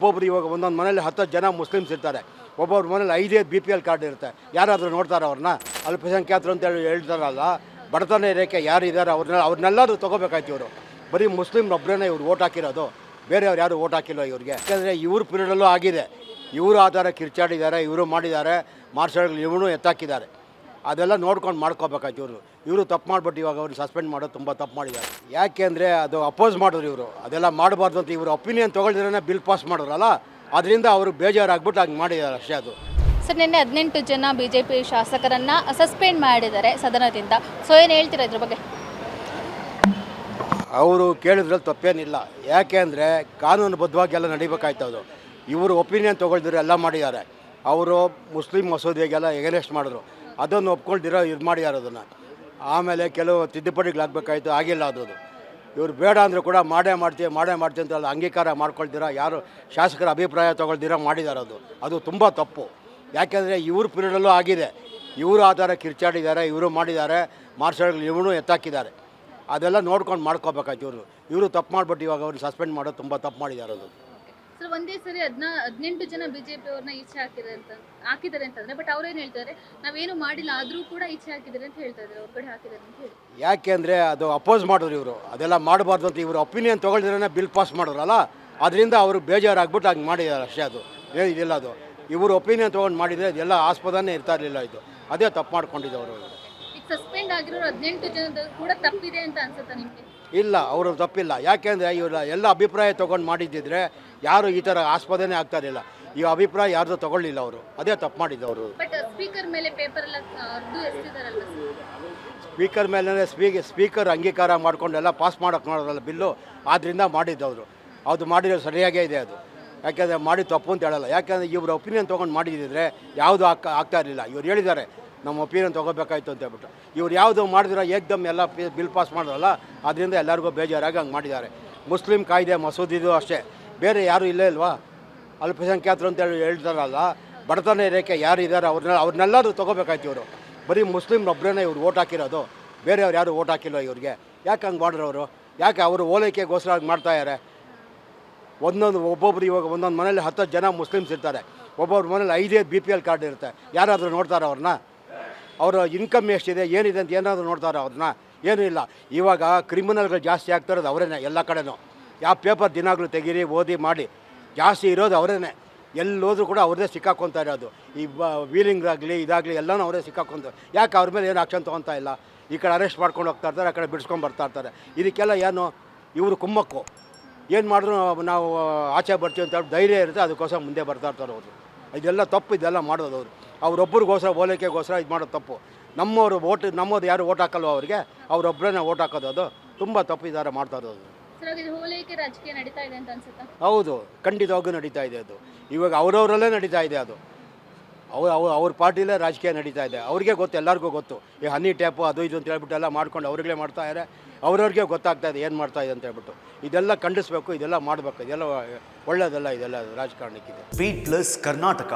ಒಬ್ಬೊಬ್ರು ಇವಾಗ ಒಂದೊಂದು ಮನೇಲಿ 10 ಜನ ಮುಸ್ಲಿಮ್ಸ್ ಇರ್ತಾರೆ. ಒಬ್ಬೊಬ್ರ ಮನೇಲಿ 5 BPL ಕಾರ್ಡ್ ಇರುತ್ತೆ. ಯಾರಾದರೂ ನೋಡ್ತಾರೆ ಅವ್ರನ್ನ ಅಲ್ಪಸಂಖ್ಯಾತರು ಅಂತೇಳಿ ಹೇಳ್ತಾರಲ್ಲ, ಬಡತನ ರೇಖೆ ಯಾರು ಇದ್ದಾರೆ ಅವ್ರನ್ನೆಲ್ಲರೂ ತೊಗೋಬೇಕಾಯ್ತು. ಇವರು ಬರೀ ಮುಸ್ಲಿಮ್ನೊಬ್ಬರೇ ಇವ್ರು ಓಟ್ ಹಾಕಿರೋದು, ಬೇರೆಯವ್ರು ಯಾರು ಓಟ್ ಹಾಕಿಲ್ಲ ಇವ್ರಿಗೆ. ಯಾಕೆಂದರೆ ಇವ್ರ ಪೀರಿಯಡಲ್ಲೂ ಆಗಿದೆ. ಇವರು ಆ ಥರ ಕಿರ್ಚಾಡಿದ್ದಾರೆ, ಇವರು ಮಾಡಿದ್ದಾರೆ, ಮಾರ್ಷಲ್ಗಳು ಇವನು ಎತ್ತಾಕಿದ್ದಾರೆ. ಅದೆಲ್ಲ ನೋಡ್ಕೊಂಡು ಮಾಡ್ಕೋಬೇಕಾಯ್ತು. ಇವರು ತಪ್ಪು ಮಾಡಿಬಿಟ್ಟು ಇವಾಗ ಅವ್ರು ಸಸ್ಪೆಂಡ್ ಮಾಡೋದು ತುಂಬ ತಪ್ಪು ಮಾಡಿದ್ದಾರೆ. ಯಾಕೆಂದರೆ ಅದು ಅಪೋಸ್ ಮಾಡಿದ್ರು ಇವರು. ಅದೆಲ್ಲ ಮಾಡಬಾರ್ದು ಅಂತ ಇವರು ಒಪಿನಿಯನ್ ತೊಗೊಳ್ದಿರೇ ಬಿಲ್ ಪಾಸ್ ಮಾಡೋರಲ್ಲ, ಅದರಿಂದ ಅವರು ಬೇಜಾರಾಗ್ಬಿಟ್ಟು ಹಂಗೆ ಮಾಡಿದ್ದಾರೆ ಅಷ್ಟೇ. ಅದು ಸರ್, ನಿನ್ನೆ 18 ಜನ BJP ಶಾಸಕರನ್ನು ಸಸ್ಪೆಂಡ್ ಮಾಡಿದ್ದಾರೆ ಸದನದಿಂದ. ಸೊ ಏನು ಹೇಳ್ತೀರಾ ಇದ್ರ ಬಗ್ಗೆ? ಅವರು ಕೇಳಿದ್ರಲ್ಲಿ ತಪ್ಪೇನಿಲ್ಲ. ಯಾಕೆ ಅಂದರೆ ಕಾನೂನುಬದ್ಧವಾಗಿ ಎಲ್ಲ ನಡಿಬೇಕಾಯ್ತು. ಅದು ಇವರು ಒಪಿನಿಯನ್ ತೊಗೊಳ್ದಿರೋ ಎಲ್ಲ ಮಾಡಿದ್ದಾರೆ. ಅವರು ಮುಸ್ಲಿಂ ಮಸೂದೆಗೆಲ್ಲ ಎಗನೆಸ್ಟ್ ಮಾಡಿದ್ರು, ಅದನ್ನು ಒಪ್ಕೊಳ್ದಿರೋ ಇದು ಮಾಡಿದ್ದಾರೆ. ಅದನ್ನು ಆಮೇಲೆ ಕೆಲವು ತಿದ್ದುಪಡಿಗಳಾಗಬೇಕಾಯ್ತು, ಆಗಿಲ್ಲ. ಅದು ಇವರು ಬೇಡ ಅಂದರೂ ಕೂಡ ಮಾಡೇ ಮಾಡ್ತೀವಿ ಅಂತ ಅಲ್ಲ ಅಂಗೀಕಾರ ಮಾಡ್ಕೊಳ್ತೀರ, ಯಾರು ಶಾಸಕರ ಅಭಿಪ್ರಾಯ ತೊಗೊಳ್ದಿರ ಮಾಡಿದ್ದಾರೆ. ಅದು ತುಂಬ ತಪ್ಪು. ಯಾಕೆಂದರೆ ಇವ್ರ ಪೀರಿಯಡಲ್ಲೂ ಆಗಿದೆ. ಇವರು ಆ ಥರ ಕಿರ್ಚಾಡಿದ್ದಾರೆ, ಇವರು ಮಾಡಿದ್ದಾರೆ, ಮಾರ್ಷಲ್ಗಳು ಇವನು ಎತ್ತಾಕಿದ್ದಾರೆ. ಅದೆಲ್ಲ ನೋಡ್ಕೊಂಡು ಮಾಡ್ಕೋಬೇಕಾಯ್ತು. ಇವರು ತಪ್ಪು ಮಾಡಿಬಿಟ್ಟು ಇವಾಗ ಅವ್ರನ್ನ ಸಸ್ಪೆಂಡ್ ಮಾಡೋದು ತುಂಬ ತಪ್ಪು ಮಾಡಿದ್ದಾರೆ. ಅದು ಸರ್, ಒಂದೇ ಸರಿ 18 ಜನ BJP ಅವ್ರನ್ನ ಈಚೆ ಹಾಕಿದ್ದಾರೆ ಅಂತಂದ್ರೆ, ಬಟ್ ಅವ್ರೇನು ಹೇಳ್ತಾರೆ, ನಾವೇನು ಮಾಡಿಲ್ಲ ಆದರೂ ಕೂಡ ಈಚೆ ಹಾಕಿದ್ದಾರೆ ಅಂತ ಹೇಳ್ತಾ ಇದ್ದಾರೆ, ಹೊರಗಡೆ ಹಾಕಿದ್ದಾರೆ ಅಂತ ಹೇಳಿ. ಯಾಕೆಂದರೆ ಅದು ಅಪೋಸ್ ಮಾಡಿದ್ರು ಇವರು. ಅದೆಲ್ಲ ಮಾಡಬಾರ್ದು ಅಂತ ಇವರು ಒಪಿನಿಯನ್ ತೊಗೊಳ್ದಿರೇ ಬಿಲ್ ಪಾಸ್ ಮಾಡೋರಲ್ಲ, ಅದರಿಂದ ಅವರು ಬೇಜಾರಾಗ್ಬಿಟ್ಟು ಹಂಗೆ ಮಾಡಿದ್ದಾರೆ ಅಷ್ಟೇ. ಅದು ಇದಿಲ್ಲ. ಅದು ಇವರು ಒಪಿನಿಯನ್ ತೊಗೊಂಡು ಮಾಡಿದರೆ ಅದೆಲ್ಲ ಆಸ್ಪದನೇ ಇರ್ತಾ ಇರಲಿಲ್ಲ. ಇದು ಅದೇ ತಪ್ಪು ಮಾಡ್ಕೊಂಡಿದ್ದವರು. ಈಗ ಸಸ್ಪೆಂಡ್ ಆಗಿರೋರು 18 ಜನದ ಕೂಡ ತಪ್ಪಿದೆ ಅಂತ ಅನ್ಸುತ್ತಾ ನಿಮಗೆ? ಇಲ್ಲ, ಅವರು ತಪ್ಪಿಲ್ಲ. ಯಾಕೆಂದರೆ ಇವರು ಎಲ್ಲ ಅಭಿಪ್ರಾಯ ತೊಗೊಂಡು ಮಾಡಿದ್ದಿದ್ರೆ ಯಾರು ಈ ಥರ ಆಸ್ಪದನೇ ಆಗ್ತಾ ಇರಲಿಲ್ಲ. ಈ ಅಭಿಪ್ರಾಯ ಯಾರ್ದು ತೊಗೊಳ್ಳಿಲ್ಲ ಅವರು, ಅದೇ ತಪ್ಪು ಮಾಡಿದ್ದವರು. ಬಟ್ ಸ್ಪೀಕರ್ ಮೇಲೆ ಪೇಪರ್ ಎಲ್ಲ ಎಸ್ತಿದಾರಲ್ಲ, ಸ್ಪೀಕರ್ ಮೇಲೆ ಸ್ಪೀಕರ್ ಅಂಗೀಕಾರ ಮಾಡ್ಕೊಂಡೆಲ್ಲ ಪಾಸ್ ಮಾಡೋಕ್ಕೆ ಮಾಡೋರಲ್ಲ ಬಿಲ್ಲು, ಆದ್ದರಿಂದ ಮಾಡಿದ್ದವರು. ಅದು ಮಾಡಿದ್ರೆ ಸರಿಯಾಗೇ ಇದೆ. ಅದು ಯಾಕೆಂದರೆ ಮಾಡಿ ತಪ್ಪು ಅಂತ ಹೇಳಲ್ಲ. ಯಾಕೆಂದರೆ ಇವ್ರ ಒಪಿನಿಯನ್ ತೊಗೊಂಡು ಮಾಡಿದ್ದಿದ್ರೆ ಯಾವುದು ಆಗ್ತಾ ಇರಲಿಲ್ಲ. ಇವ್ರು ಹೇಳಿದ್ದಾರೆ ನಮ್ಮ ಒಪಿನಿಯನ್ ತೊಗೋಬೇಕಾಯ್ತು ಅಂತ ಹೇಳ್ಬಿಟ್ಟು. ಇವ್ರು ಯಾವುದು ಮಾಡಿದ್ರೆ ಏಕ್ದಮ್ ಎಲ್ಲ ಬಿಲ್ ಪಾಸ್ ಮಾಡೋರಲ್ಲ, ಅದರಿಂದ ಎಲ್ಲರಿಗೂ ಬೇಜಾರಾಗಿ ಹಂಗೆ ಮಾಡಿದ್ದಾರೆ. ಮುಸ್ಲಿಂ ಕಾಯ್ದೆ ಮಸೂದಿದು ಅಷ್ಟೇ, ಬೇರೆ ಯಾರೂ ಇಲ್ಲೇ ಇಲ್ವಾ? ಅಲ್ಪಸಂಖ್ಯಾತರು ಅಂತೇಳಿ ಹೇಳ್ತಾರಲ್ಲ, ಬಡತನ ರೇಖೆ ಯಾರು ಇದ್ದಾರೆ ಅವ್ರನ್ನೆಲ್ಲರೂ ತೊಗೋಬೇಕಾಯ್ತು. ಇವರು ಬರೀ ಮುಸ್ಲಿಮ್ನೊಬ್ಬರೇ ಇವ್ರು ಓಟ್ ಹಾಕಿರೋದು, ಬೇರೆಯವ್ರು ಯಾರು ಓಟ್ ಹಾಕಿಲ್ಲ ಇವ್ರಿಗೆ. ಯಾಕೆ ಹಂಗೆ ಮಾಡಿರೋರು? ಯಾಕೆ ಅವರು ಓಲೈಕೆಗೋಸ್ಕರ ಹಂಗೆ ಮಾಡ್ತಾಯಿದ್ದಾರೆ? ಒಬ್ಬೊಬ್ರು ಇವಾಗ ಒಂದೊಂದು ಮನೇಲಿ 10 ಜನ ಮುಸ್ಲಿಮ್ಸ್ ಇರ್ತಾರೆ. ಒಬ್ಬೊಬ್ರ ಮನೇಲಿ 5 BPL ಕಾರ್ಡ್ ಇರುತ್ತೆ. ಯಾರಾದರೂ ನೋಡ್ತಾರೆ ಅವ್ರನ್ನ? ಅವರ ಇನ್ಕಮ್ ಎಷ್ಟಿದೆ ಏನಿದೆ ಅಂತ ಏನಾದರೂ ನೋಡ್ತಾರೆ ಅವ್ರನ್ನ? ಏನೂ ಇಲ್ಲ. ಇವಾಗ ಕ್ರಿಮಿನಲ್ಗಳು ಜಾಸ್ತಿ ಆಗ್ತಾ ಇರೋದು ಅವರೇ ಎಲ್ಲ ಕಡೆನೂ. ಯಾವ ಪೇಪರ್ ದಿನಾಗಲೂ ತೆಗೀರಿ ಓದಿ ಮಾಡಿ ಜಾಸ್ತಿ ಇರೋದು ಅವರೇ. ಎಲ್ಲೋದ್ರೂ ಕೂಡ ಅವ್ರದ್ದೇ ಸಿಕ್ಕಾಕೊತಾ ಇರೋದು. ಈ ವೀಲಿಂಗ್ ಆಗಲಿ ಇದಾಗಲಿ ಎಲ್ಲನೂ ಅವರೇ ಸಿಕ್ಕಾಕೊಂತ. ಯಾಕೆ ಅವ್ರ ಮೇಲೆ ಏನು ಆಕ್ಷನ್ ತೊಗೊತಾ ಇಲ್ಲ? ಈ ಕಡೆ ಅರೆಸ್ಟ್ ಮಾಡ್ಕೊಂಡು ಹೋಗ್ತಾ ಇರ್ತಾರೆ, ಆ ಕಡೆ ಬಿಡಿಸ್ಕೊಂಡು ಬರ್ತಾ ಇರ್ತಾರೆ. ಇದಕ್ಕೆಲ್ಲ ಏನು ಇವರು ಕುಮ್ಮಕ್ಕು. ಏನು ಮಾಡಿದ್ರು ನಾವು ಆಚೆ ಬರ್ತೀವಿ ಅಂತ ಹೇಳಿ ಧೈರ್ಯ ಇರುತ್ತೆ, ಅದಕ್ಕೋಸ್ಕರ ಮುಂದೆ ಬರ್ತಾ ಇರ್ತಾರೆ ಅವರು. ಇದೆಲ್ಲ ತಪ್ಪು. ಇದೆಲ್ಲ ಮಾಡೋದು ಅವರೊಬ್ಬರಿಗೋಸ್ಕರ ಓಲೈಕೆಗೋಸ್ಕರ ಇದು ಮಾಡೋದು ತಪ್ಪು. ನಮ್ಮದು ಯಾರು ಓಟ್ ಹಾಕಲ್ವ ಅವ್ರಿಗೆ, ಅವರೊಬ್ಬರೇ ಓಟ್ ಹಾಕೋದು. ಅದು ತುಂಬ ತಪ್ಪು ಇದ್ದಾರೆ ಮಾಡ್ತಾ ಇರೋದು. ರಾಜಕೀಯ ನಡೀತಾ ಇದೆ ಅಂತ ಅನ್ಸುತ್ತಾ? ಹೌದು, ಖಂಡಿತವಾಗೂ ನಡೀತಾ ಇದೆ. ಅದು ಇವಾಗ ಅವರವರಲ್ಲೇ ನಡೀತಾ ಇದೆ. ಅದು ಅವ್ರ ಪಾರ್ಟಿಲೇ ರಾಜಕೀಯ ನಡೀತಾ ಇದೆ. ಅವ್ರಿಗೆ ಗೊತ್ತು, ಎಲ್ಲರಿಗೂ ಗೊತ್ತು. ಈ ಹನಿ ಟ್ಯಾಪು ಅದು ಇದು ಅಂತ ಹೇಳ್ಬಿಟ್ಟು ಎಲ್ಲ ಮಾಡ್ಕೊಂಡು ಅವ್ರಿಗೇ ಮಾಡ್ತಾಯಿದ್ದಾರೆ. ಅವ್ರವ್ರಿಗೆ ಗೊತ್ತಾಗ್ತಾ ಇದೆ ಏನು ಮಾಡ್ತಾ ಇದೆ ಅಂತ ಹೇಳ್ಬಿಟ್ಟು. ಇದೆಲ್ಲ ಖಂಡಿಸ್ಬೇಕು, ಇದೆಲ್ಲ ಮಾಡಬೇಕು. ಇದೆಲ್ಲ ಒಳ್ಳೆಯದಲ್ಲ, ಇದೆಲ್ಲ ರಾಜಕಾರಣಕ್ಕಿದೆ. Beet plus Karnataka.